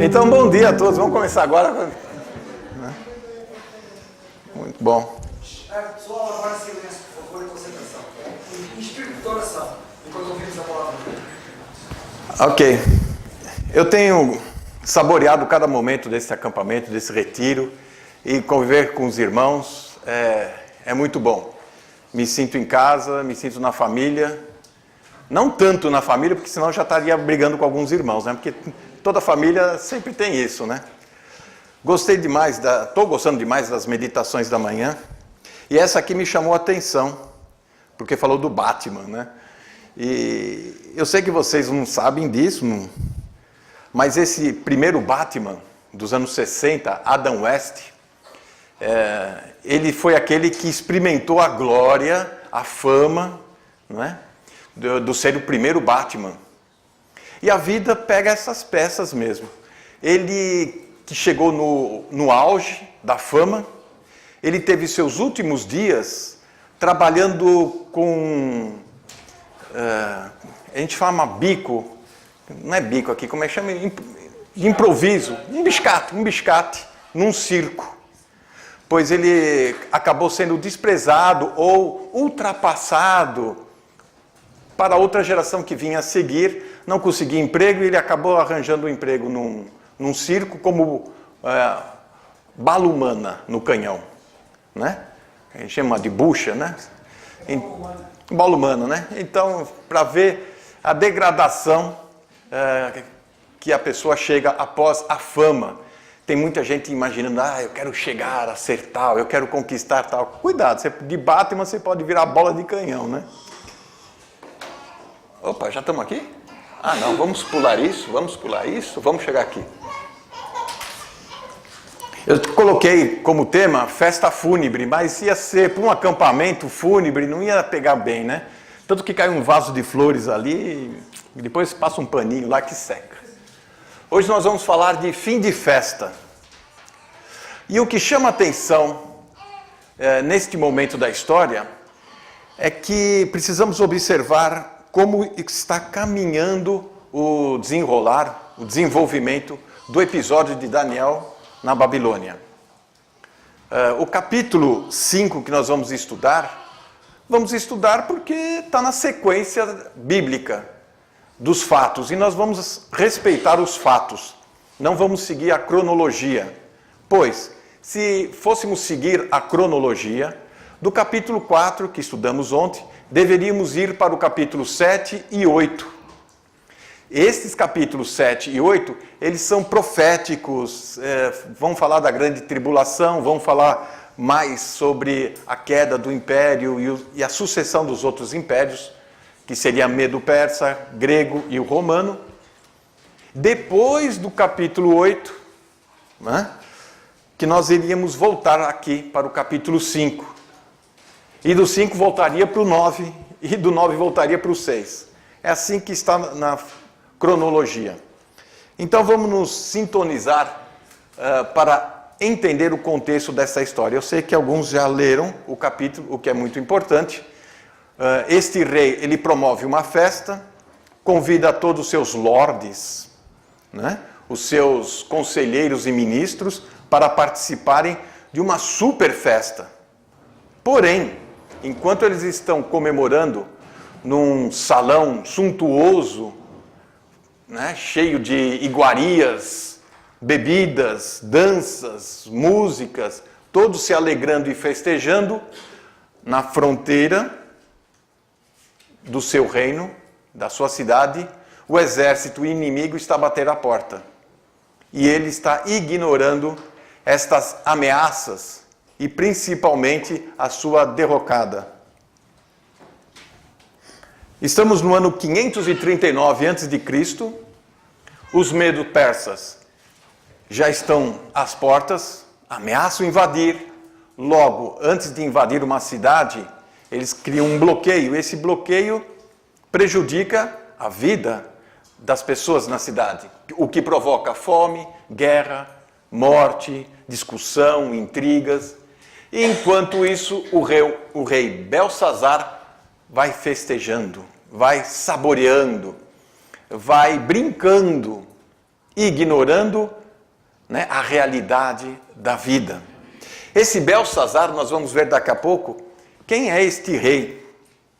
Então, bom dia a todos. Vamos começar agora. Muito bom. Pessoal, agora silêncio, por favor, e concentração. Espírito de oração, enquanto ouvimos a palavra. Ok. Eu tenho saboreado cada momento desse acampamento, desse retiro, e conviver com os irmãos é muito bom. Me sinto em casa, me sinto na família. Não tanto na família, porque senão eu já estaria brigando com alguns irmãos, né? Porque toda família sempre tem isso, né? Estou gostando demais das meditações da manhã. E essa aqui me chamou a atenção, porque falou do Batman, né? E eu sei que vocês não sabem disso, mas esse primeiro Batman dos anos 60, Adam West, ele foi aquele que experimentou a glória, a fama, não é? Do ser o primeiro Batman. E a vida pega essas peças mesmo. Ele que chegou no auge da fama, ele teve seus últimos dias trabalhando com... a gente fala bico, não é bico aqui, como é que chama? Improviso, um biscate, num circo. Pois ele acabou sendo desprezado ou ultrapassado para outra geração que vinha a seguir, não conseguia emprego e ele acabou arranjando um emprego num circo como bala humana no canhão, né? A gente chama de bucha, né? Bala humana, né? Então, para ver a degradação que a pessoa chega após a fama. Tem muita gente imaginando, eu quero chegar a ser tal, eu quero conquistar tal. Cuidado, de Batman você pode virar bola de canhão, né? Opa, já estamos aqui? Não, vamos pular isso, vamos chegar aqui. Eu coloquei como tema festa fúnebre, mas ia ser para um acampamento fúnebre, não ia pegar bem, né? Tanto que cai um vaso de flores ali e depois passa um paninho lá que seca. Hoje nós vamos falar de fim de festa. E o que chama atenção neste momento da história é que precisamos observar como está caminhando o desenvolvimento do episódio de Daniel na Babilônia. O capítulo 5 que nós vamos estudar porque está na sequência bíblica dos fatos, e nós vamos respeitar os fatos, não vamos seguir a cronologia, pois, se fôssemos seguir a cronologia, do capítulo 4, que estudamos ontem, deveríamos ir para o capítulo 7 e 8. Estes capítulos 7 e 8, eles são proféticos, vão falar da grande tribulação, vão falar mais sobre a queda do império e a sucessão dos outros impérios, que seria Medo-Persa, grego e o romano. Depois do capítulo 8, né, que nós iríamos voltar aqui para o capítulo 5. E do 5 voltaria para o 9, e do 9 voltaria para o 6. É assim que está na cronologia. Então vamos nos sintonizar para entender o contexto dessa história. Eu sei que alguns já leram o capítulo, o que é muito importante. Este rei, ele promove uma festa, convida todos os seus lordes, né, os seus conselheiros e ministros, para participarem de uma super festa. Porém, enquanto eles estão comemorando num salão suntuoso, né, cheio de iguarias, bebidas, danças, músicas, todos se alegrando e festejando, na fronteira do seu reino, da sua cidade, o exército inimigo está a bater à porta. E ele está ignorando estas ameaças e principalmente a sua derrocada. Estamos no ano 539 a.C., os Medo-Persas já estão às portas, ameaçam invadir. Logo, antes de invadir uma cidade, eles criam um bloqueio. Esse bloqueio prejudica a vida das pessoas na cidade, o que provoca fome, guerra, morte, discussão, intrigas. E enquanto isso, o rei Belsazar vai festejando, vai saboreando, vai brincando ignorando, né, a realidade da vida. Esse Belsazar, nós vamos ver daqui a pouco, quem é este rei,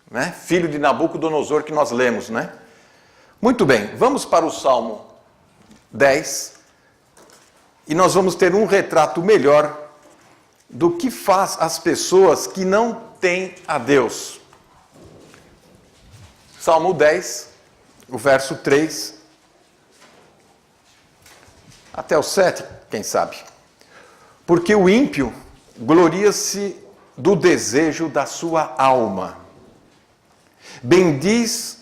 né, filho de Nabucodonosor que nós lemos, né? Muito bem, vamos para o Salmo 10 e nós vamos ter um retrato melhor do que faz as pessoas que não têm a Deus. Salmo 10, o verso 3 até o 7, quem sabe. Porque o ímpio gloria-se do desejo da sua alma. Bendiz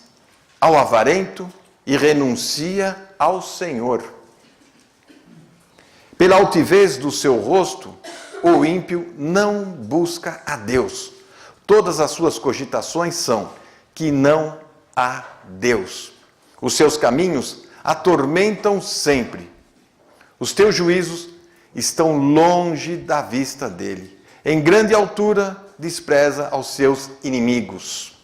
ao avarento e renuncia ao Senhor. Pela altivez do seu rosto, o ímpio não busca a Deus. Todas as suas cogitações são que não há Deus. Os seus caminhos atormentam sempre. Os teus juízos estão longe da vista dele. Em grande altura despreza aos seus inimigos.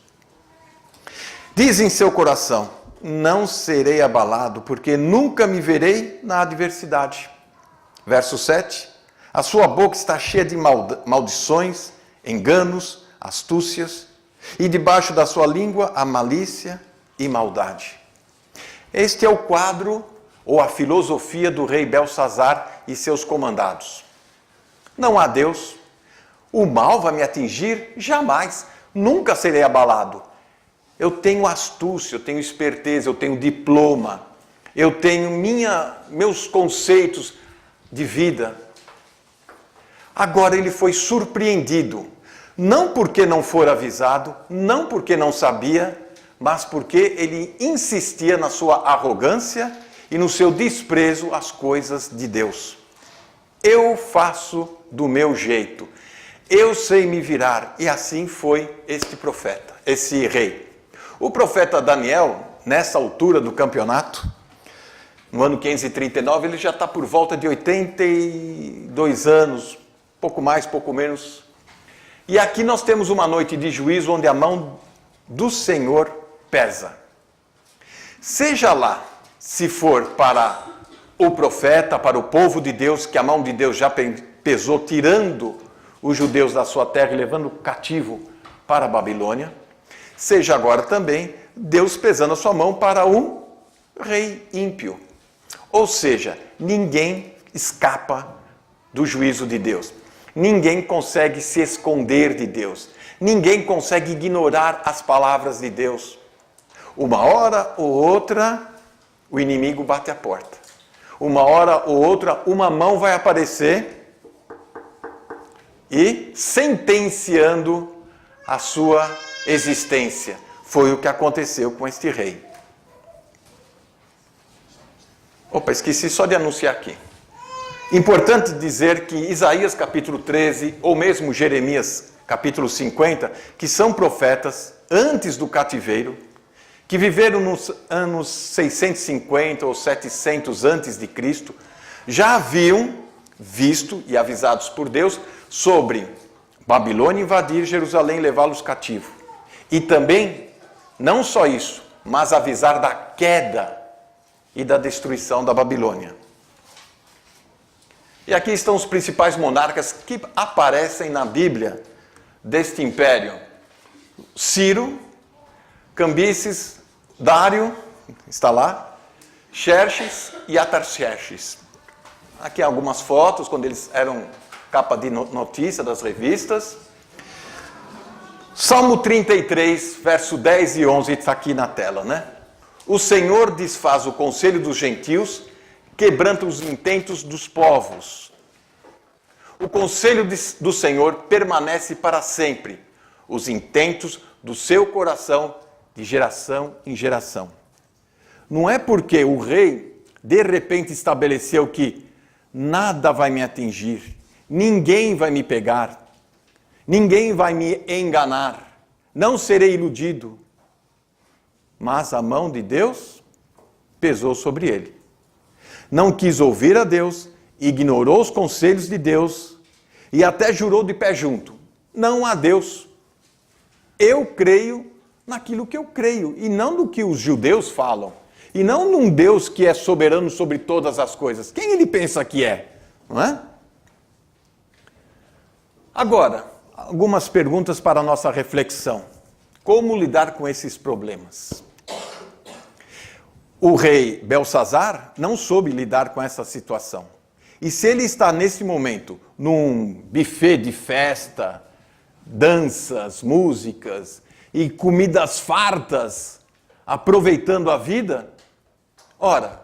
Diz em seu coração: não serei abalado, porque nunca me verei na adversidade. Verso 7. A sua boca está cheia de maldições, enganos, astúcias, e debaixo da sua língua a malícia e maldade. Este é o quadro ou a filosofia do rei Belsazar e seus comandados. Não há Deus, o mal vai me atingir? Jamais, nunca serei abalado. Eu tenho astúcia, eu tenho esperteza, eu tenho diploma, eu tenho meus conceitos de vida. Agora ele foi surpreendido, não porque não for avisado, não porque não sabia, mas porque ele insistia na sua arrogância e no seu desprezo às coisas de Deus. Eu faço do meu jeito, eu sei me virar, e assim foi este profeta, esse rei. O profeta Daniel, nessa altura do campeonato, no ano 539, ele já está por volta de 82 anos, pouco mais, pouco menos. E aqui nós temos uma noite de juízo onde a mão do Senhor pesa. Seja lá se for para o profeta, para o povo de Deus, que a mão de Deus já pesou, tirando os judeus da sua terra e levando cativo para a Babilônia, seja agora também Deus pesando a sua mão para um rei ímpio. Ou seja, ninguém escapa do juízo de Deus. Ninguém consegue se esconder de Deus. Ninguém consegue ignorar as palavras de Deus. Uma hora ou outra, o inimigo bate a porta. Uma hora ou outra, uma mão vai aparecer e sentenciando a sua existência. Foi o que aconteceu com este rei. Opa, esqueci só de anunciar aqui. Importante dizer que Isaías capítulo 13, ou mesmo Jeremias capítulo 50, que são profetas antes do cativeiro, que viveram nos anos 650 ou 700 antes de Cristo, já haviam visto e avisados por Deus sobre Babilônia invadir Jerusalém e levá-los cativo. E também, não só isso, mas avisar da queda e da destruição da Babilônia. E aqui estão os principais monarcas que aparecem na Bíblia deste império. Ciro, Cambises, Dário, está lá, Xerxes e Atarxerxes. Aqui algumas fotos, quando eles eram capa de notícia das revistas. Salmo 33, verso 10 e 11, está aqui na tela, né? O Senhor desfaz o conselho dos gentios, quebranta os intentos dos povos. O conselho do Senhor permanece para sempre, os intentos do seu coração de geração em geração. Não é porque o rei de repente estabeleceu que nada vai me atingir, ninguém vai me pegar, ninguém vai me enganar, não serei iludido. Mas a mão de Deus pesou sobre ele. Não quis ouvir a Deus, ignorou os conselhos de Deus e até jurou de pé junto: não há Deus. Eu creio naquilo que eu creio e não no que os judeus falam. e não num Deus que é soberano sobre todas as coisas. Quem ele pensa que é? Não é? Agora, algumas perguntas para a nossa reflexão. Como lidar com esses problemas? O rei Belsazar não soube lidar com essa situação. E se ele está nesse momento num buffet de festa, danças, músicas e comidas fartas, aproveitando a vida, ora,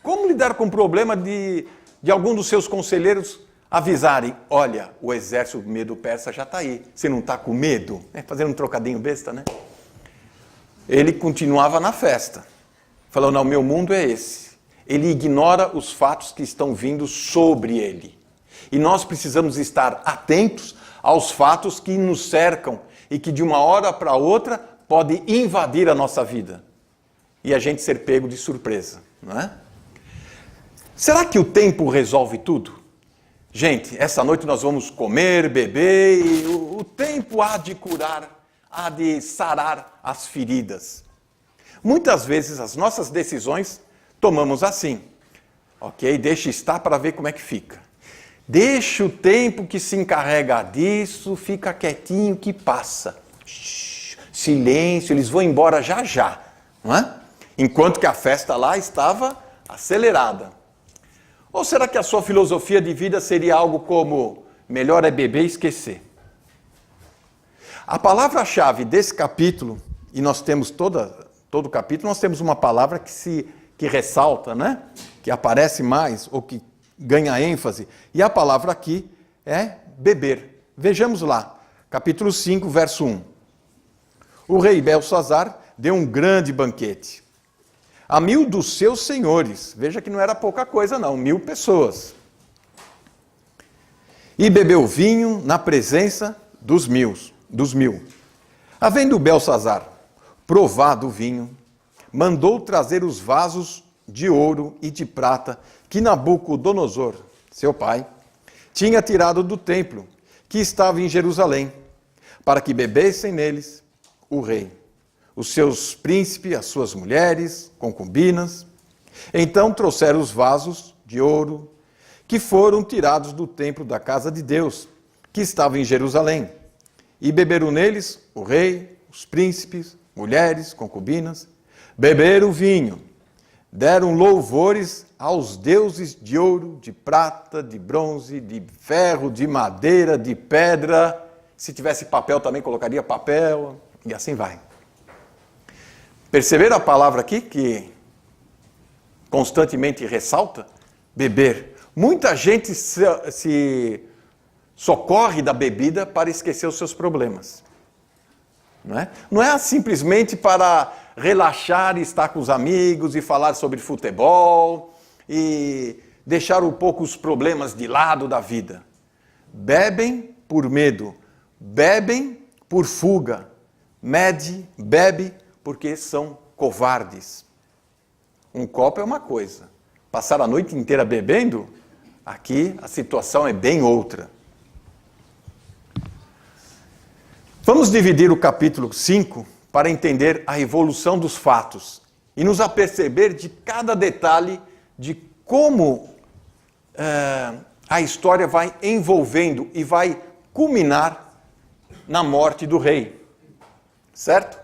como lidar com o problema de algum dos seus conselheiros avisarem, olha, o exército medo-persa já está aí, você não está com medo? Fazendo um trocadinho besta, né? Ele continuava na festa, falou, não, meu mundo é esse. Ele ignora os fatos que estão vindo sobre ele. E nós precisamos estar atentos aos fatos que nos cercam e que de uma hora para outra pode invadir a nossa vida. E a gente ser pego de surpresa, não é? Será que o tempo resolve tudo? Gente, essa noite nós vamos comer, beber e o tempo há de curar, há de sarar as feridas. Muitas vezes as nossas decisões tomamos assim, ok? Deixa estar para ver como é que fica. Deixa o tempo que se encarrega disso, fica quietinho que passa. Shhh, silêncio, eles vão embora já já, não é? Enquanto que a festa lá estava acelerada. Ou será que a sua filosofia de vida seria algo como, melhor é beber e esquecer? A palavra-chave desse capítulo, e nós temos todo o capítulo, nós temos uma palavra que ressalta, né? Que aparece mais, ou que ganha ênfase. E a palavra aqui é beber. Vejamos lá, capítulo 5, verso 1. O rei Belsazar deu um grande banquete a 1000 dos seus senhores. Veja que não era pouca coisa não, 1000 pessoas. E bebeu vinho na presença dos mil. Havendo Belsazar provado o vinho, mandou trazer os vasos de ouro e de prata que Nabucodonosor, seu pai, tinha tirado do templo, que estava em Jerusalém, para que bebessem neles o rei, os seus príncipes, as suas mulheres, concubinas. Então trouxeram os vasos de ouro que foram tirados do templo da casa de Deus, que estava em Jerusalém, e beberam neles o rei, os príncipes, mulheres, concubinas, beberam vinho, deram louvores aos deuses de ouro, de prata, de bronze, de ferro, de madeira, de pedra. Se tivesse papel também colocaria papel, e assim vai. Perceberam a palavra aqui que constantemente ressalta? Beber. Muita gente se socorre da bebida para esquecer os seus problemas. Não é simplesmente para relaxar e estar com os amigos e falar sobre futebol e deixar um pouco os problemas de lado da vida. Bebem por medo, bebem por fuga, bebe porque são covardes. Um copo é uma coisa, passar a noite inteira bebendo, aqui a situação é bem outra. Vamos dividir o capítulo 5 para entender a evolução dos fatos e nos aperceber de cada detalhe de como a história vai envolvendo e vai culminar na morte do rei. Certo?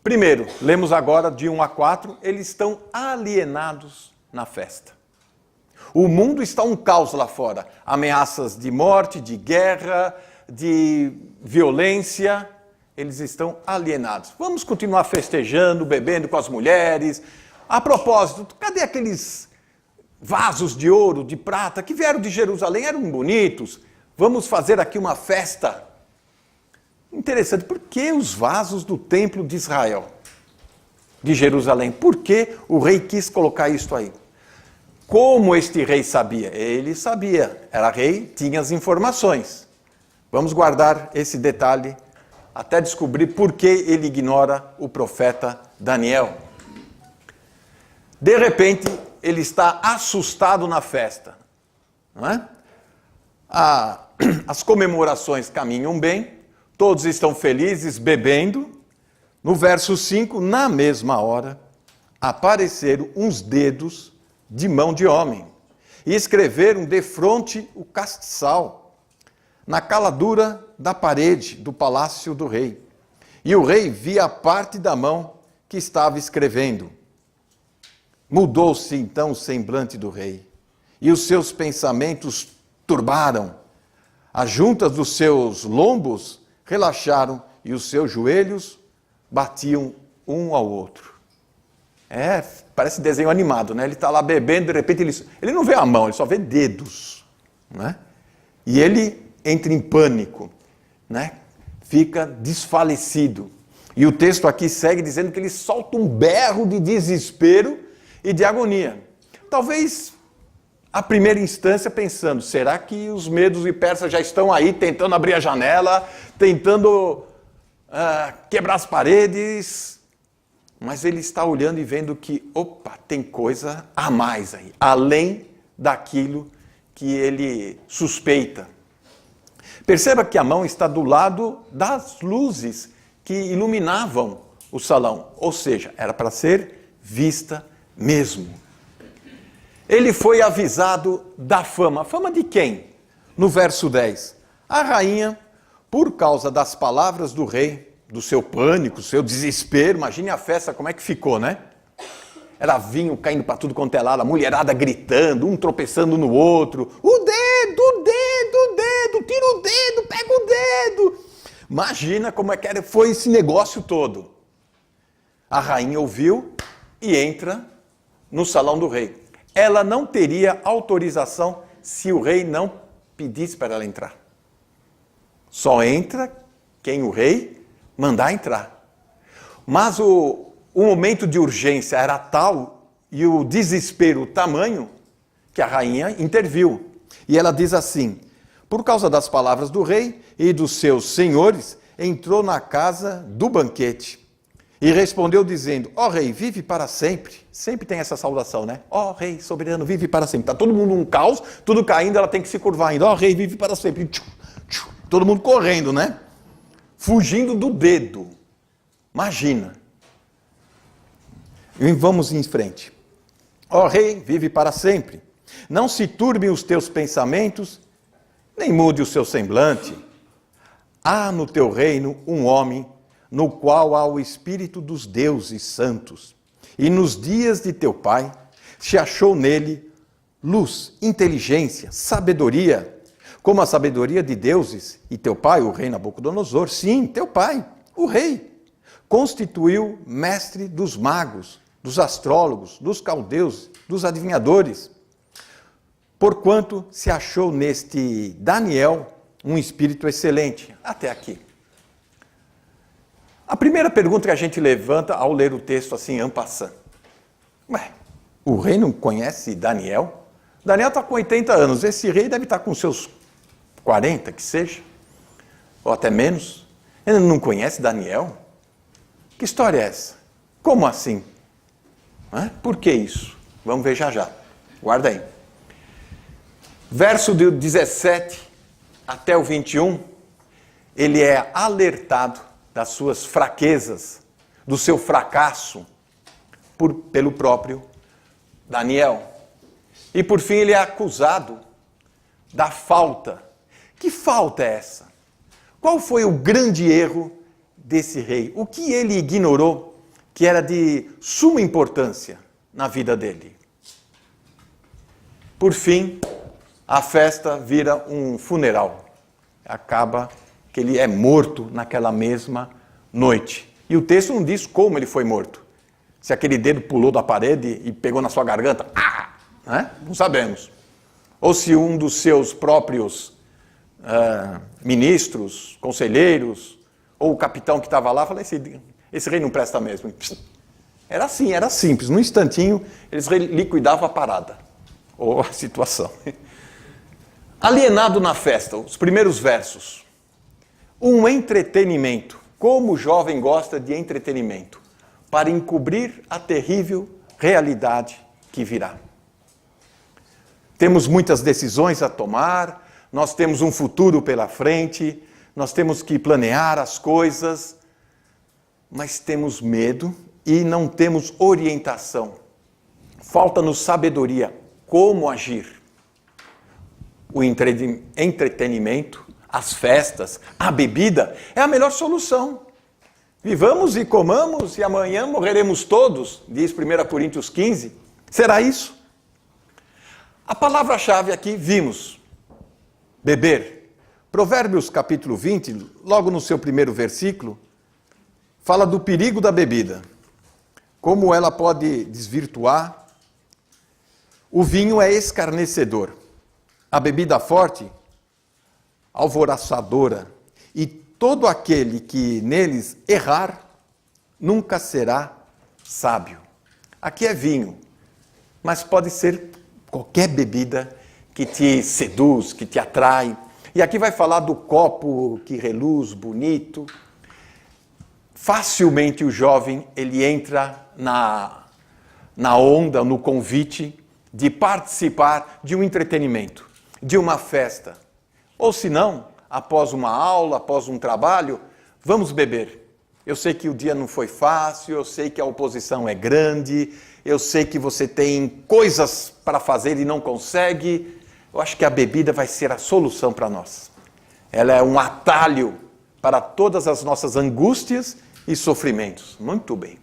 Primeiro, lemos agora de 1 a 4, eles estão alienados na festa. O mundo está um caos lá fora. Ameaças de morte, de guerra, de violência, eles estão alienados. Vamos continuar festejando, bebendo com as mulheres. A propósito, cadê aqueles vasos de ouro, de prata, que vieram de Jerusalém, eram bonitos? Vamos fazer aqui uma festa. Interessante, por que os vasos do templo de Israel, de Jerusalém? Por que o rei quis colocar isso aí? Como este rei sabia? Ele sabia, era rei, tinha as informações. Vamos guardar esse detalhe até descobrir por que ele ignora o profeta Daniel. De repente, ele está assustado na festa. Não é? As comemorações caminham bem, todos estão felizes, bebendo. No verso 5, na mesma hora, apareceram uns dedos de mão de homem, e escreveram defronte o castiçal, na caladura da parede do palácio do rei. E o rei via a parte da mão que estava escrevendo. Mudou-se então o semblante do rei, e os seus pensamentos turbaram. As juntas dos seus lombos relaxaram, e os seus joelhos batiam um ao outro. Parece desenho animado, né? Ele está lá bebendo, de repente ele não vê a mão, ele só vê dedos, né? E ele entra em pânico, né? Fica desfalecido. E o texto aqui segue dizendo que ele solta um berro de desespero e de agonia. Talvez, à primeira instância, pensando, será que os medos e persas já estão aí tentando abrir a janela, tentando quebrar as paredes? Mas ele está olhando e vendo que, tem coisa a mais aí, além daquilo que ele suspeita. Perceba que a mão está do lado das luzes que iluminavam o salão, ou seja, era para ser vista mesmo. Ele foi avisado da fama. Fama de quem? No verso 10. A rainha, por causa das palavras do rei, do seu pânico, seu desespero, imagine a festa como é que ficou, né? Era vinho caindo para tudo quanto é lado, a mulherada gritando, um tropeçando no outro. O dedo, tira o dedo, pega o dedo. Imagina como é que foi esse negócio todo. A rainha ouviu e entra no salão do rei. Ela não teria autorização se o rei não pedisse para ela entrar. Só entra quem o rei mandar entrar. Mas o momento de urgência era tal e o desespero tamanho que a rainha interviu. E ela diz assim: por causa das palavras do rei e dos seus senhores, entrou na casa do banquete. E respondeu dizendo: ó rei, vive para sempre. Sempre tem essa saudação, né? Ó rei soberano, vive para sempre. Está todo mundo num caos, tudo caindo, ela tem que se curvar ainda. Ó rei, vive para sempre. Todo mundo correndo, né? Fugindo do dedo. Imagina. E vamos em frente. Ó rei, vive para sempre. Não se turbem os teus pensamentos, nem mude o seu semblante. Há no teu reino um homem no qual há o Espírito dos deuses santos. E nos dias de teu pai se achou nele luz, inteligência, sabedoria, como a sabedoria de deuses. E teu pai, o rei Nabucodonosor, sim, teu pai, o rei, constituiu mestre dos magos, dos astrólogos, dos caldeus, dos adivinhadores. Porquanto se achou neste Daniel um espírito excelente. Até aqui. A primeira pergunta que a gente levanta ao ler o texto assim, en passant. O rei não conhece Daniel? Daniel está com 80 anos, esse rei deve estar com seus 40, que seja, ou até menos. Ele não conhece Daniel? Que história é essa? Como assim? Por que isso? Vamos ver já já. Guarda aí. Verso do 17 até o 21, ele é alertado das suas fraquezas, do seu fracasso, pelo próprio Daniel. E por fim ele é acusado da falta. Que falta é essa? Qual foi o grande erro desse rei? O que ele ignorou que era de suma importância na vida dele? Por fim, a festa vira um funeral. Acaba que ele é morto naquela mesma noite. E o texto não diz como ele foi morto. Se aquele dedo pulou da parede e pegou na sua garganta, não sabemos. Ou se um dos seus próprios ministros, conselheiros, ou o capitão que estava lá, falou, esse rei não presta mesmo. Era assim, era simples. Num instantinho, eles liquidavam a parada, ou a situação. Alienado na festa, os primeiros versos. Um entretenimento. Como o jovem gosta de entretenimento, para encobrir a terrível realidade que virá. Temos muitas decisões a tomar, nós temos um futuro pela frente, nós temos que planear as coisas, mas temos medo e não temos orientação. Falta-nos sabedoria. Como agir? O entretenimento, as festas, a bebida é a melhor solução. Vivamos e comamos e amanhã morreremos todos, diz 1 Coríntios 15. Será isso? A palavra-chave aqui, vimos. Beber. Provérbios capítulo 20, logo no seu primeiro versículo, fala do perigo da bebida. Como ela pode desvirtuar. O vinho é escarnecedor. A bebida forte, alvoroçadora. E todo aquele que neles errar, nunca será sábio. Aqui é vinho, mas pode ser qualquer bebida que te seduz, que te atrai. E aqui vai falar do copo que reluz, bonito. Facilmente o jovem, ele entra na onda, no convite de participar de um entretenimento, de uma festa. Ou se não, após uma aula, após um trabalho, vamos beber. Eu sei que o dia não foi fácil, eu sei que a oposição é grande, eu sei que você tem coisas para fazer e não consegue. Eu acho que a bebida vai ser a solução para nós. Ela é um atalho para todas as nossas angústias e sofrimentos. Muito bem.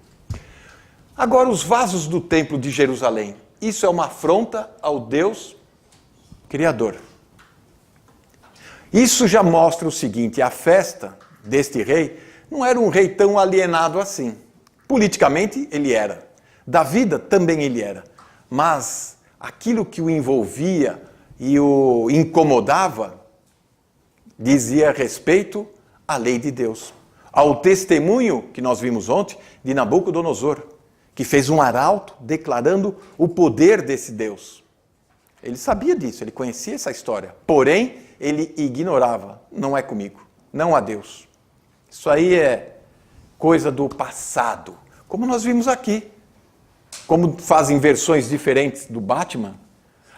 Agora, os vasos do templo de Jerusalém. Isso é uma afronta ao Deus Criador. Isso já mostra o seguinte: a festa deste rei não era um rei tão alienado assim. Politicamente, ele era. Da vida, também ele era. Mas aquilo que o envolvia e o incomodava, dizia respeito à lei de Deus. Ao testemunho que nós vimos ontem de Nabucodonosor, que fez um arauto declarando o poder desse Deus. Ele sabia disso, ele conhecia essa história. Porém, ele ignorava. Não é comigo, não há Deus. Isso aí é coisa do passado. Como nós vimos aqui. Como fazem versões diferentes do Batman,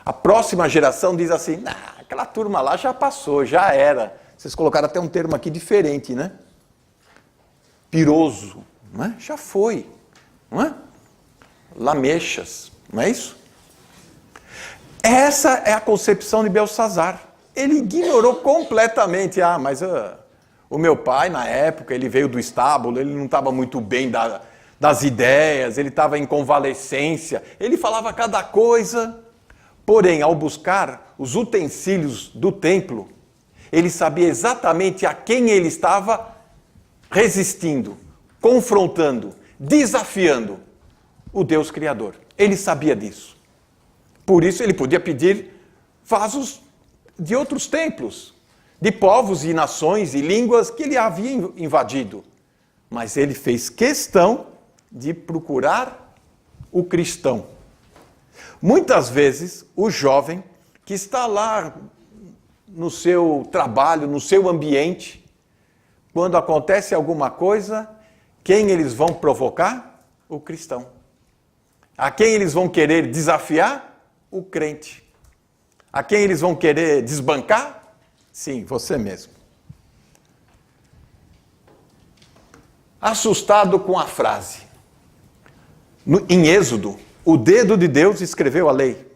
a próxima geração diz assim, aquela turma lá já passou, já era. Vocês colocaram até um termo aqui diferente, né? Piroso, não é? Já foi, não é? Lamechas, não é isso? Essa é a concepção de Belsazar. Ele ignorou completamente. Mas o meu pai, na época, ele veio do estábulo, ele não estava muito bem das ideias, ele estava em convalescência, ele falava cada coisa. Porém, ao buscar os utensílios do templo, ele sabia exatamente a quem ele estava resistindo, confrontando, desafiando o Deus Criador. Ele sabia disso. Por isso ele podia pedir vasos de outros templos, de povos e nações e línguas que ele havia invadido. Mas ele fez questão de procurar o cristão. Muitas vezes o jovem que está lá no seu trabalho, no seu ambiente, quando acontece alguma coisa, quem eles vão provocar? O cristão. A quem eles vão querer desafiar? O crente. A quem eles vão querer desbancar? Sim, você mesmo. Assustado com a frase. Em Êxodo, o dedo de Deus escreveu a lei.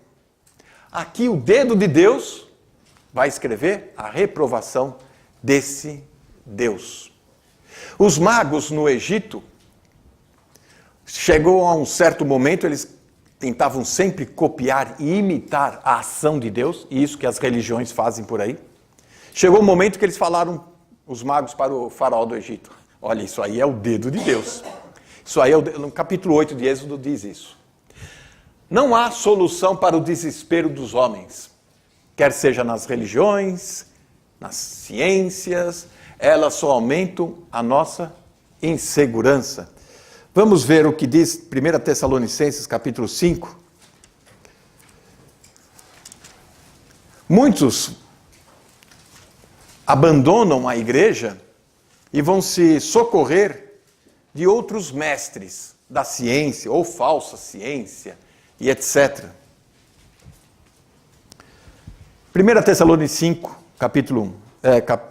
Aqui o dedo de Deus vai escrever a reprovação desse Deus. Os magos no Egito, chegou a um certo momento, eles tentavam sempre copiar e imitar a ação de Deus, e isso que as religiões fazem por aí. Chegou um momento que eles falaram, os magos, para o faraó do Egito: olha, isso aí é o dedo de Deus. Isso aí, no capítulo 8 de Êxodo diz isso. Não há solução para o desespero dos homens, quer seja nas religiões, nas ciências, elas só aumentam a nossa insegurança. Vamos ver o que diz 1 Tessalonicenses, capítulo 5. Muitos abandonam a igreja e vão se socorrer de outros mestres da ciência, ou falsa ciência, e etc. 1 Tessalonicenses 5,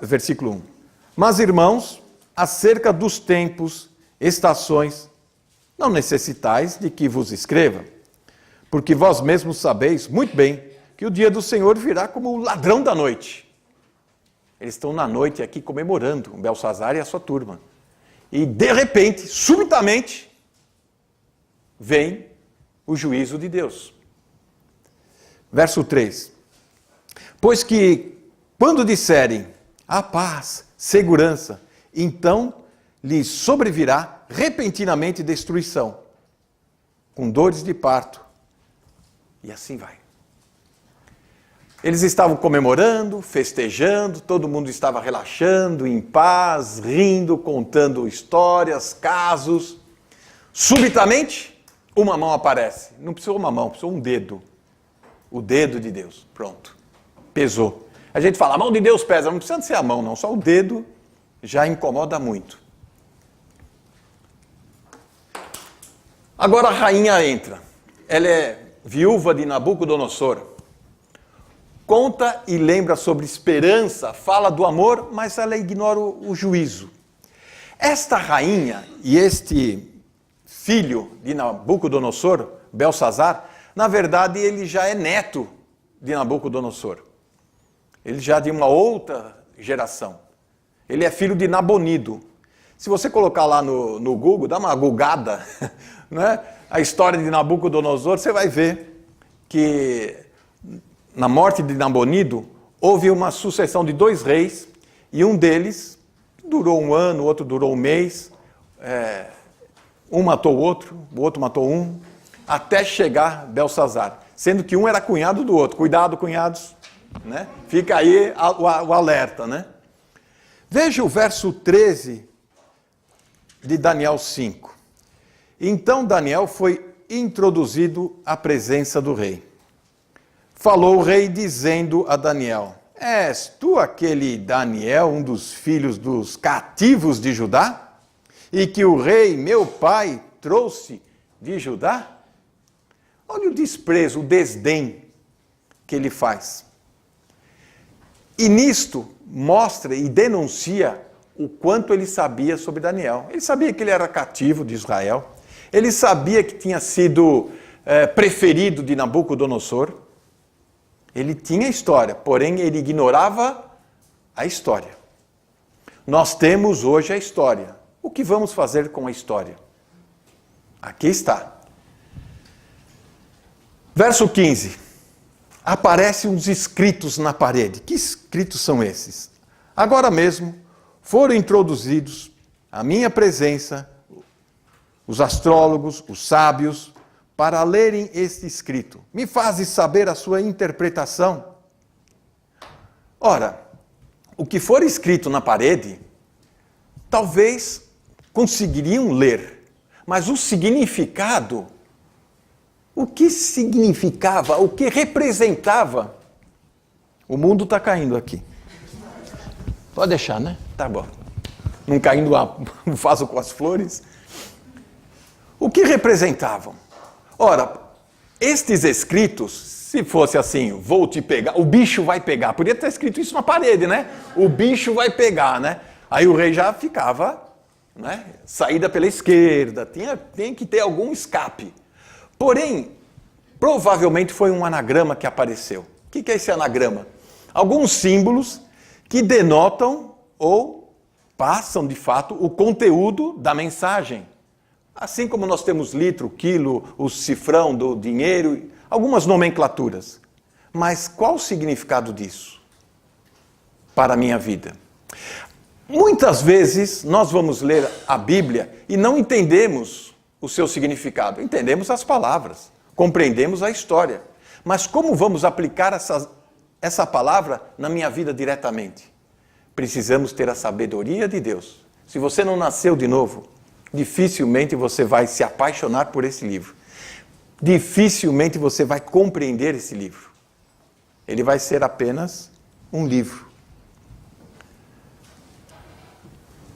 versículo 1. Mas, irmãos, acerca dos tempos, estações, não necessitais de que vos escreva, porque vós mesmos sabeis muito bem que o dia do Senhor virá como o ladrão da noite. Eles estão na noite aqui comemorando, Belsazar e a sua turma. E de repente, subitamente, vem o juízo de Deus. Verso 3. Pois que, quando disserem a paz, segurança, então lhes sobrevirá repentinamente destruição, com dores de parto, e assim vai. Eles estavam comemorando, festejando, todo mundo estava relaxando, em paz, rindo, contando histórias, casos. Subitamente, uma mão aparece. Não precisou uma mão, precisou um dedo. O dedo de Deus. Pronto. Pesou. A gente fala, a mão de Deus pesa. Não precisa ser a mão, não. Só o dedo já incomoda muito. Agora a rainha entra. Ela é viúva de Nabucodonosor. Conta e lembra sobre esperança, fala do amor, mas ela ignora o juízo. Esta rainha e este filho de Nabucodonosor, Belsazar, na verdade ele já é neto de Nabucodonosor. Ele já é de uma outra geração. Ele é filho de Nabonido. Se você colocar lá no Google, dá uma googada, né? A história de Nabucodonosor, você vai ver que na morte de Nabonido, houve uma sucessão de 2 reis, e um deles durou 1 ano, o outro durou 1 mês, um matou o outro matou um, até chegar Belsazar, sendo que um era cunhado do outro. Cuidado, cunhados, né? Fica aí o alerta, né? Veja o verso 13 de Daniel 5. Então Daniel foi introduzido à presença do rei. Falou o rei dizendo a Daniel, és tu aquele Daniel, um dos filhos dos cativos de Judá? E que o rei, meu pai, trouxe de Judá? Olha o desprezo, o desdém que ele faz. E nisto mostra e denuncia o quanto ele sabia sobre Daniel. Ele sabia que ele era cativo de Israel. Ele sabia que tinha sido preferido de Nabucodonosor. Ele tinha história, porém ele ignorava a história. Nós temos hoje a história. O que vamos fazer com a história? Aqui está. Verso 15. Aparecem uns escritos na parede. Que escritos são esses? Agora mesmo foram introduzidos à minha presença os astrólogos, os sábios, para lerem este escrito. Me fazes saber a sua interpretação. Ora, o que for escrito na parede, talvez conseguiriam ler, mas o significado, o que significava, o que representava, o mundo está caindo aqui. Pode deixar, né? Tá bom. Não caindo um vaso com as flores. O que representavam? Ora, estes escritos, se fosse assim, vou te pegar, o bicho vai pegar, podia ter escrito isso na parede, né? O bicho vai pegar, né? Aí o rei já ficava, né? Saída pela esquerda, tinha que ter algum escape. Porém, provavelmente foi um anagrama que apareceu. O que é esse anagrama? Alguns símbolos que denotam ou passam, de fato, o conteúdo da mensagem. Assim como nós temos litro, quilo, o cifrão do dinheiro, algumas nomenclaturas. Mas qual o significado disso para a minha vida? Muitas vezes nós vamos ler a Bíblia e não entendemos o seu significado. Entendemos as palavras, compreendemos a história. Mas como vamos aplicar essa palavra na minha vida diretamente? Precisamos ter a sabedoria de Deus. Se você não nasceu de novo, dificilmente você vai se apaixonar por esse livro. Dificilmente você vai compreender esse livro. Ele vai ser apenas um livro.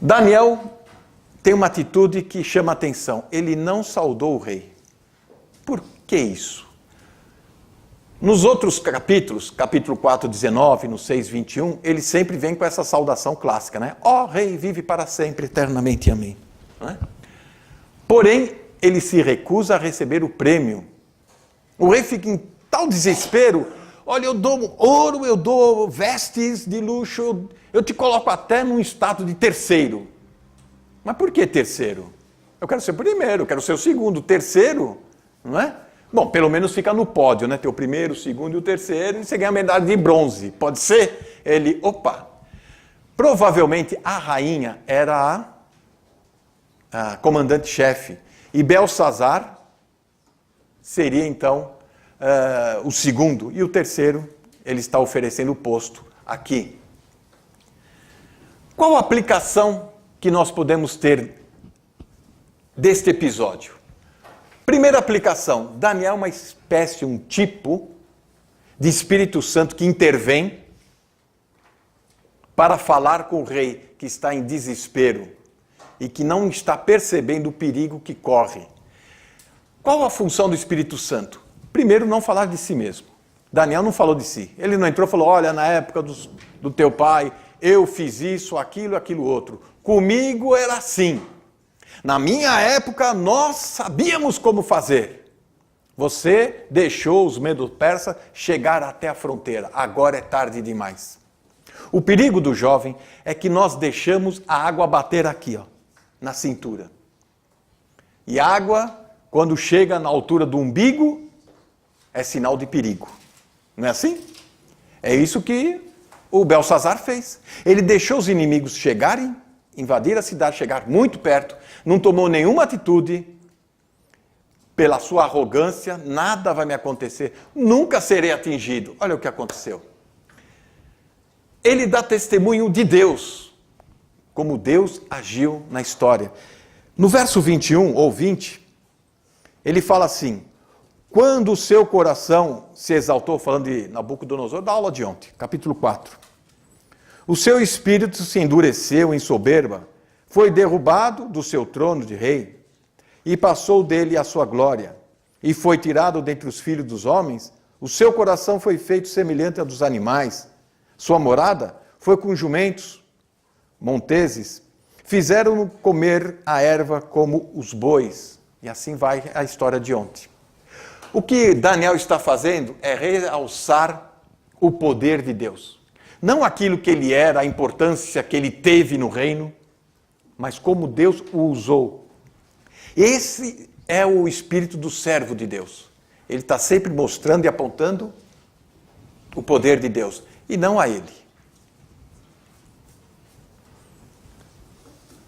Daniel tem uma atitude que chama a atenção. Ele não saudou o rei. Por que isso? Nos outros capítulos, capítulo 4, 19, no 6, 21, ele sempre vem com essa saudação clássica, né? Ó rei, vive para sempre, eternamente, amém. Não é? Porém, ele se recusa a receber o prêmio. O rei fica em tal desespero, olha, eu dou ouro, eu dou vestes de luxo, eu te coloco até num status de terceiro. Mas por que terceiro? Eu quero ser o primeiro, eu quero ser o segundo, o terceiro, não é? Bom, pelo menos fica no pódio, né? Ter o primeiro, o segundo e o terceiro, e você ganha a medalha de bronze. Pode ser? Ele, opa! Provavelmente a rainha era a comandante-chefe, e Belsazar seria então o segundo, e o terceiro, ele está oferecendo o posto aqui. Qual a aplicação que nós podemos ter deste episódio? Primeira aplicação, Daniel é uma espécie, um tipo de Espírito Santo que intervém para falar com o rei que está em desespero e que não está percebendo o perigo que corre. Qual a função do Espírito Santo? Primeiro, não falar de si mesmo. Daniel não falou de si. Ele não entrou e falou, olha, na época do teu pai, eu fiz isso, aquilo outro. Comigo era assim. Na minha época, nós sabíamos como fazer. Você deixou os medo-persas chegar até a fronteira. Agora é tarde demais. O perigo do jovem é que nós deixamos a água bater aqui, ó, na cintura. E a água, quando chega na altura do umbigo, é sinal de perigo. Não é assim? É isso que o Belsazar fez. Ele deixou os inimigos chegarem, invadir a cidade, chegar muito perto, não tomou nenhuma atitude. Pela sua arrogância, nada vai me acontecer, nunca serei atingido. Olha o que aconteceu. Ele dá testemunho de Deus, como Deus agiu na história. No verso 21 ou 20, ele fala assim, quando o seu coração se exaltou, falando de Nabucodonosor, da aula de ontem, capítulo 4, o seu espírito se endureceu em soberba, foi derrubado do seu trono de rei, e passou dele a sua glória, e foi tirado dentre os filhos dos homens, o seu coração foi feito semelhante ao dos animais, sua morada foi com jumentos, monteses, fizeram-no comer a erva como os bois. E assim vai a história de ontem. O que Daniel está fazendo é realçar o poder de Deus. Não aquilo que ele era, a importância que ele teve no reino, mas como Deus o usou. Esse é o espírito do servo de Deus. Ele está sempre mostrando e apontando o poder de Deus, e não a ele.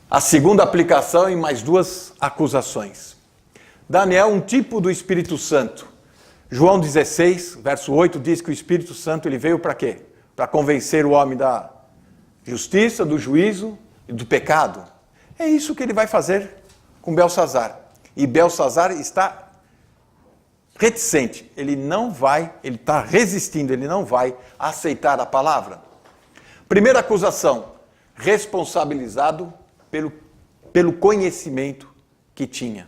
A segunda aplicação em mais duas acusações. Daniel, um tipo do Espírito Santo. João 16, verso 8, diz que o Espírito Santo ele veio para quê? Para convencer o homem da justiça, do juízo e do pecado. É isso que ele vai fazer com Belsazar. E Belsazar está reticente, ele está resistindo, ele não vai aceitar a palavra. Primeira acusação, responsabilizado pelo conhecimento que tinha.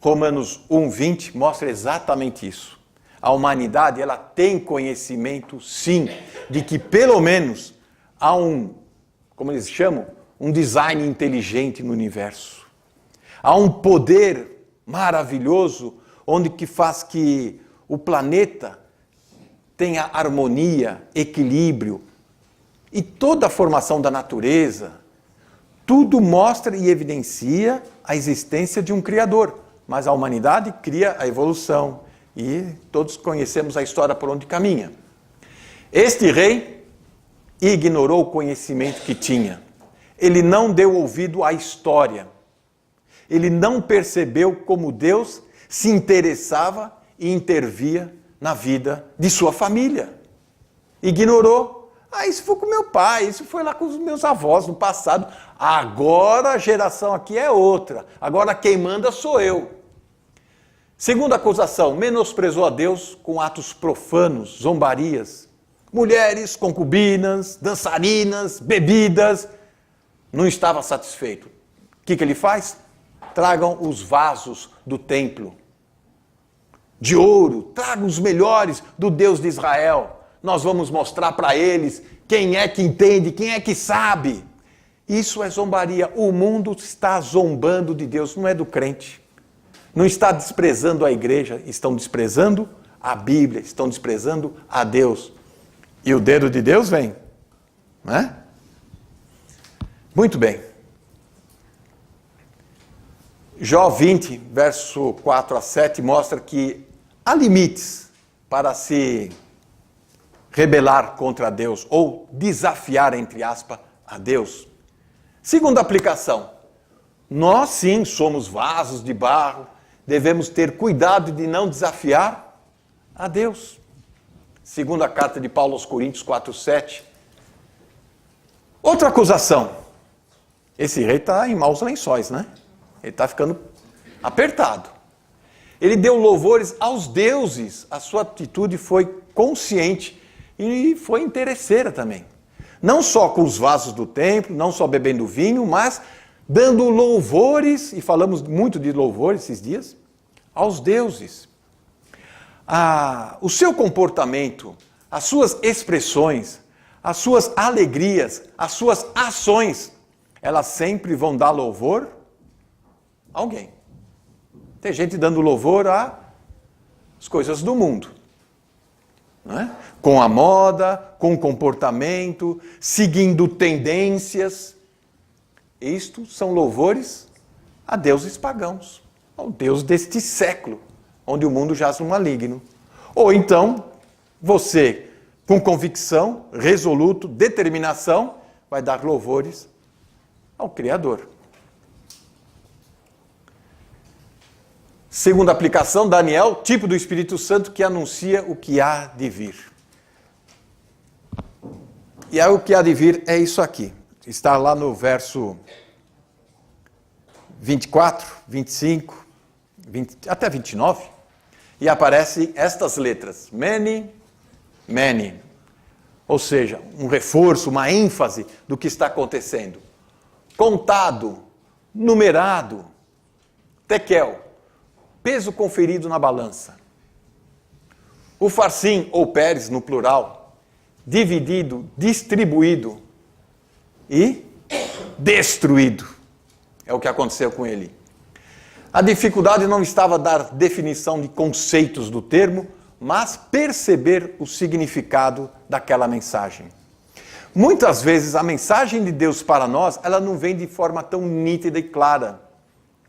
Romanos 1:20 mostra exatamente isso. A humanidade, ela tem conhecimento, sim, de que pelo menos há como eles chamam, um design inteligente no universo. Há um poder maravilhoso onde que faz que o planeta tenha harmonia, equilíbrio. E toda a formação da natureza, tudo mostra e evidencia a existência de um Criador. Mas a humanidade cria a evolução. E todos conhecemos a história por onde caminha. Este rei ignorou o conhecimento que tinha. Ele não deu ouvido à história. Ele não percebeu como Deus se interessava e intervia na vida de sua família. Ignorou. Isso foi com meu pai, isso foi lá com os meus avós no passado. Agora a geração aqui é outra. Agora quem manda sou eu. Segunda acusação, menosprezou a Deus com atos profanos, zombarias. Mulheres, concubinas, dançarinas, bebidas. Não estava satisfeito. O que ele faz? Tragam os vasos do templo de ouro, tragam os melhores do Deus de Israel. Nós vamos mostrar para eles quem é que entende, quem é que sabe. Isso é zombaria. O mundo está zombando de Deus, não é do crente. Não está desprezando a igreja, estão desprezando a Bíblia, estão desprezando a Deus. E o dedo de Deus vem, né? Muito bem. Jó 20, verso 4 a 7, mostra que há limites para se rebelar contra Deus, ou desafiar, entre aspas, a Deus. Segunda aplicação, nós sim somos vasos de barro, devemos ter cuidado de não desafiar a Deus. Segunda carta de Paulo aos Coríntios 4:7. Outra acusação. Esse rei está em maus lençóis, né? Ele está ficando apertado. Ele deu louvores aos deuses. A sua atitude foi consciente e foi interesseira também. Não só com os vasos do templo, não só bebendo vinho, mas dando louvores, e falamos muito de louvores esses dias, aos deuses. O seu comportamento, as suas expressões, as suas alegrias, as suas ações, elas sempre vão dar louvor a alguém. Tem gente dando louvor às coisas do mundo, não é? Com a moda, com o comportamento, seguindo tendências. Isto são louvores a deuses pagãos, ao Deus deste século, onde o mundo jaz no maligno. Ou então, você, com convicção, resoluto, determinação, vai dar louvores ao Criador. Segunda aplicação, Daniel, tipo do Espírito Santo que anuncia o que há de vir. E aí o que há de vir é isso aqui. Está lá no verso 24, 25, 20, até 29. E aparecem estas letras. Many, many. Ou seja, um reforço, uma ênfase do que está acontecendo. Contado, numerado, tekel, peso conferido na balança. O farsim, ou pérez no plural, dividido, distribuído e destruído. É o que aconteceu com ele. A dificuldade não estava dar definição de conceitos do termo, mas perceber o significado daquela mensagem. Muitas vezes a mensagem de Deus para nós, ela não vem de forma tão nítida e clara,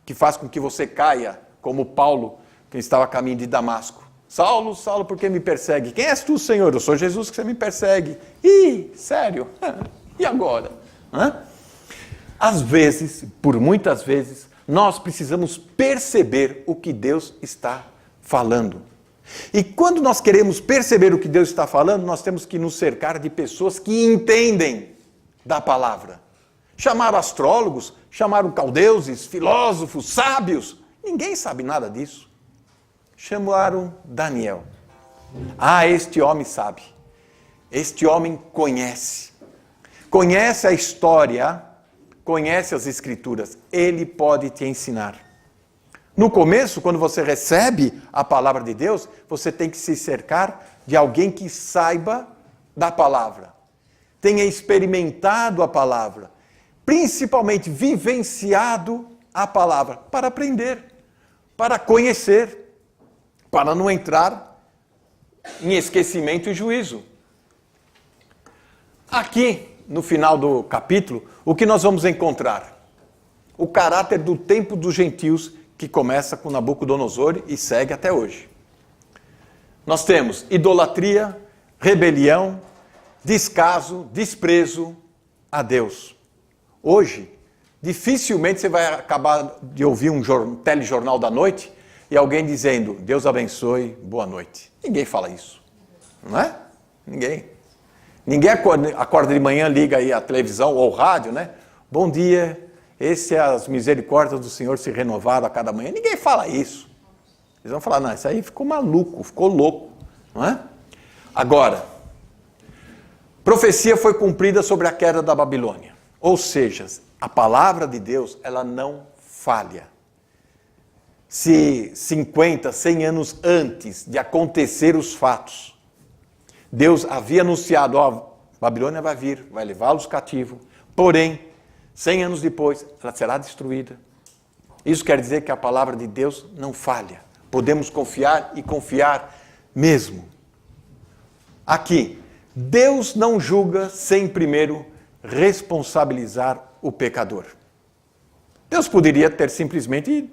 que faz com que você caia, como Paulo, que estava a caminho de Damasco. Saulo, Saulo, por que me persegue? Quem és tu, Senhor? Eu sou Jesus que você me persegue. Ih, sério? E agora? Às vezes, por muitas vezes, nós precisamos perceber o que Deus está falando. E quando nós queremos perceber o que Deus está falando, nós temos que nos cercar de pessoas que entendem da palavra. Chamaram astrólogos, chamaram caldeuses, filósofos, sábios. Ninguém sabe nada disso. Chamaram Daniel. Este homem sabe. Este homem conhece. Conhece a história, conhece as escrituras. Ele pode te ensinar. No começo, quando você recebe a palavra de Deus, você tem que se cercar de alguém que saiba da palavra. Tenha experimentado a palavra. Principalmente vivenciado a palavra. Para aprender. Para conhecer. Para não entrar em esquecimento e juízo. Aqui, no final do capítulo, o que nós vamos encontrar? O caráter do tempo dos gentios, que começa com Nabucodonosor e segue até hoje. Nós temos idolatria, rebelião, descaso, desprezo a Deus. Hoje, dificilmente você vai acabar de ouvir um telejornal da noite e alguém dizendo, Deus abençoe, boa noite. Ninguém fala isso, não é? Ninguém. Ninguém acorda de manhã, liga aí a televisão ou o rádio, né? Bom dia, esse é as misericórdias do Senhor se renovaram a cada manhã. Ninguém fala isso. Eles vão falar, não, isso aí ficou maluco, ficou louco, não é? Agora, profecia foi cumprida sobre a queda da Babilônia. Ou seja, a palavra de Deus, ela não falha. Se 50, 100 anos antes de acontecer os fatos, Deus havia anunciado, Babilônia vai vir, vai levá-los cativo, porém, 100 anos depois, ela será destruída. Isso quer dizer que a palavra de Deus não falha. Podemos confiar e confiar mesmo. Aqui, Deus não julga sem primeiro responsabilizar o pecador. Deus poderia ter simplesmente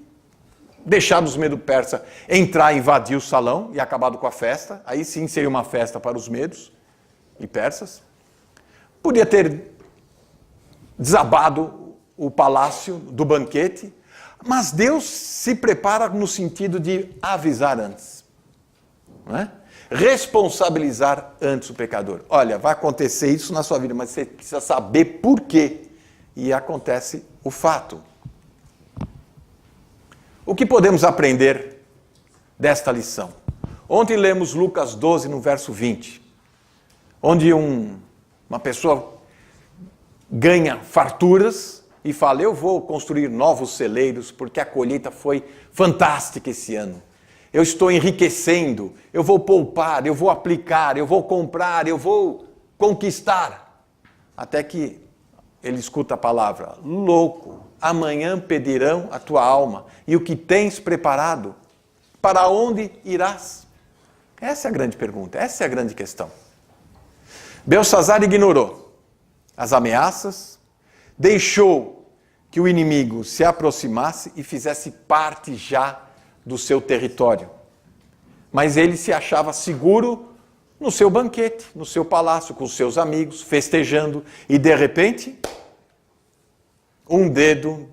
deixado os medo-persa entrar, invadir o salão e acabado com a festa. Aí sim seria uma festa para os medos e persas. Podia ter desabado o palácio do banquete, mas Deus se prepara no sentido de avisar antes. Não é? Responsabilizar antes o pecador. Olha, vai acontecer isso na sua vida, mas você precisa saber por quê. E acontece o fato. O que podemos aprender desta lição? Ontem lemos Lucas 12, no verso 20, onde uma pessoa ganha farturas e fala, eu vou construir novos celeiros porque a colheita foi fantástica esse ano. Eu estou enriquecendo, eu vou poupar, eu vou aplicar, eu vou comprar, eu vou conquistar. Até que ele escuta a palavra, louco, amanhã pedirão a tua alma e o que tens preparado, para onde irás? Essa é a grande pergunta, essa é a grande questão. Belsassar ignorou as ameaças, deixou que o inimigo se aproximasse e fizesse parte já do seu território. Mas ele se achava seguro no seu banquete, no seu palácio, com seus amigos, festejando, e de repente, um dedo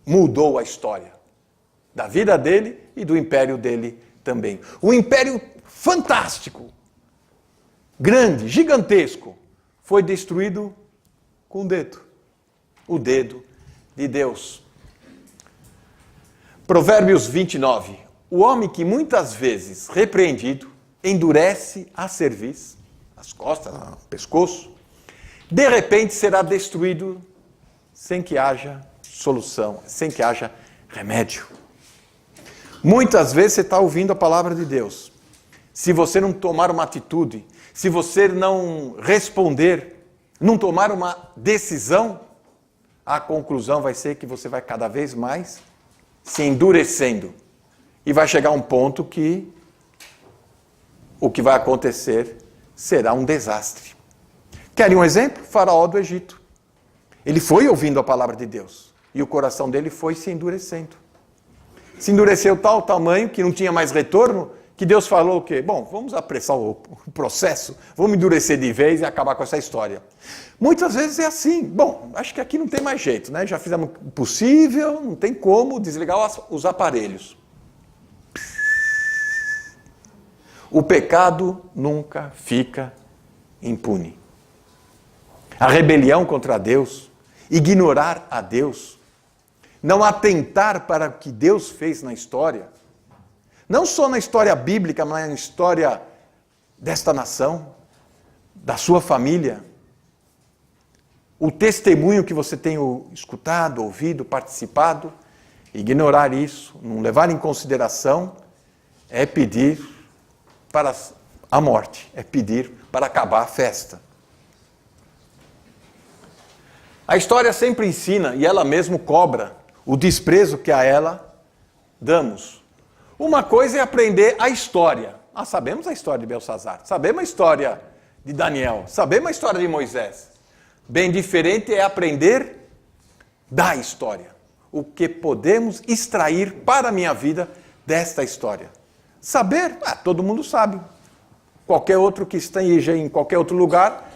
mudou a história da vida dele e do império dele também. Um império fantástico, grande, gigantesco, foi destruído com um dedo. O dedo de Deus. Provérbios 29. O homem que muitas vezes repreendido, endurece a cerviz, as costas, o pescoço, de repente será destruído sem que haja solução, sem que haja remédio. Muitas vezes você está ouvindo a palavra de Deus. Se você não tomar uma atitude, se você não responder, não tomar uma decisão, a conclusão vai ser que você vai cada vez mais se endurecendo. E vai chegar um ponto que o que vai acontecer será um desastre. Querem um exemplo? Faraó do Egito. Ele foi ouvindo a palavra de Deus. E o coração dele foi se endurecendo. Se endureceu tal tamanho que não tinha mais retorno, que Deus falou o quê? Bom, vamos apressar o processo, vamos endurecer de vez e acabar com essa história. Muitas vezes é assim. Bom, acho que aqui não tem mais jeito, né? Já fizemos o possível, não tem como desligar os aparelhos. O pecado nunca fica impune. A rebelião contra Deus, ignorar a Deus, não atentar para o que Deus fez na história, não só na história bíblica, mas na história desta nação, da sua família. O testemunho que você tem escutado, ouvido, participado, ignorar isso, não levar em consideração, é pedir para a morte, é pedir para acabar a festa. A história sempre ensina, e ela mesmo cobra, o desprezo que a ela damos. Uma coisa é aprender a história. Sabemos a história de Belsassar, sabemos a história de Daniel, sabemos a história de Moisés. Bem diferente é aprender da história. O que podemos extrair para a minha vida desta história. Saber, todo mundo sabe. Qualquer outro que esteja em qualquer outro lugar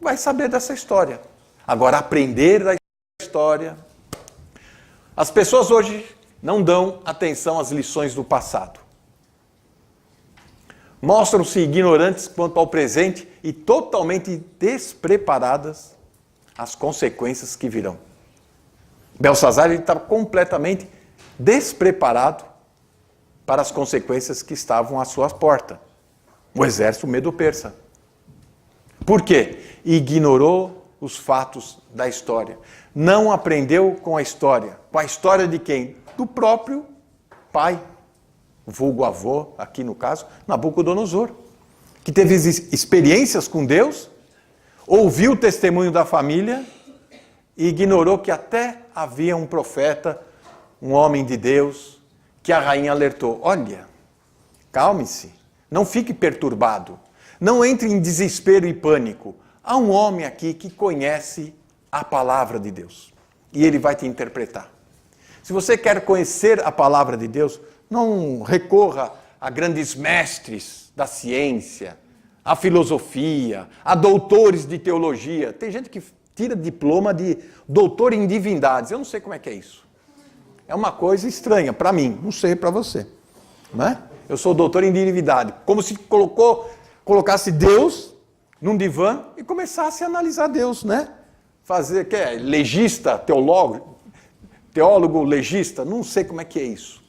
vai saber dessa história. Agora, aprender da história. As pessoas hoje não dão atenção às lições do passado. Mostram-se ignorantes quanto ao presente e totalmente despreparadas às consequências que virão. Belsassar estava completamente despreparado para as consequências que estavam à sua porta. O exército medo-persa. Por quê? Ignorou os fatos da história. Não aprendeu com a história. Com a história de quem? Do próprio pai, vulgo avô, aqui no caso, Nabucodonosor, que teve experiências com Deus, ouviu o testemunho da família e ignorou que até havia um profeta um homem de Deus, que a rainha alertou. Olha, calme-se, não fique perturbado, não entre em desespero e pânico. Há um homem aqui que conhece a palavra de Deus e ele vai te interpretar. Se você quer conhecer a palavra de Deus, não recorra a grandes mestres da ciência, a filosofia, a doutores de teologia. Tem gente que tira diploma de doutor em divindades. Eu não sei como é que é isso. É uma coisa estranha para mim, não sei para você. Né? Eu sou doutor em divindade. Como se colocasse Deus num divã e começasse a analisar Deus, né? Fazer, que é legista, teólogo legista, não sei como é que é isso.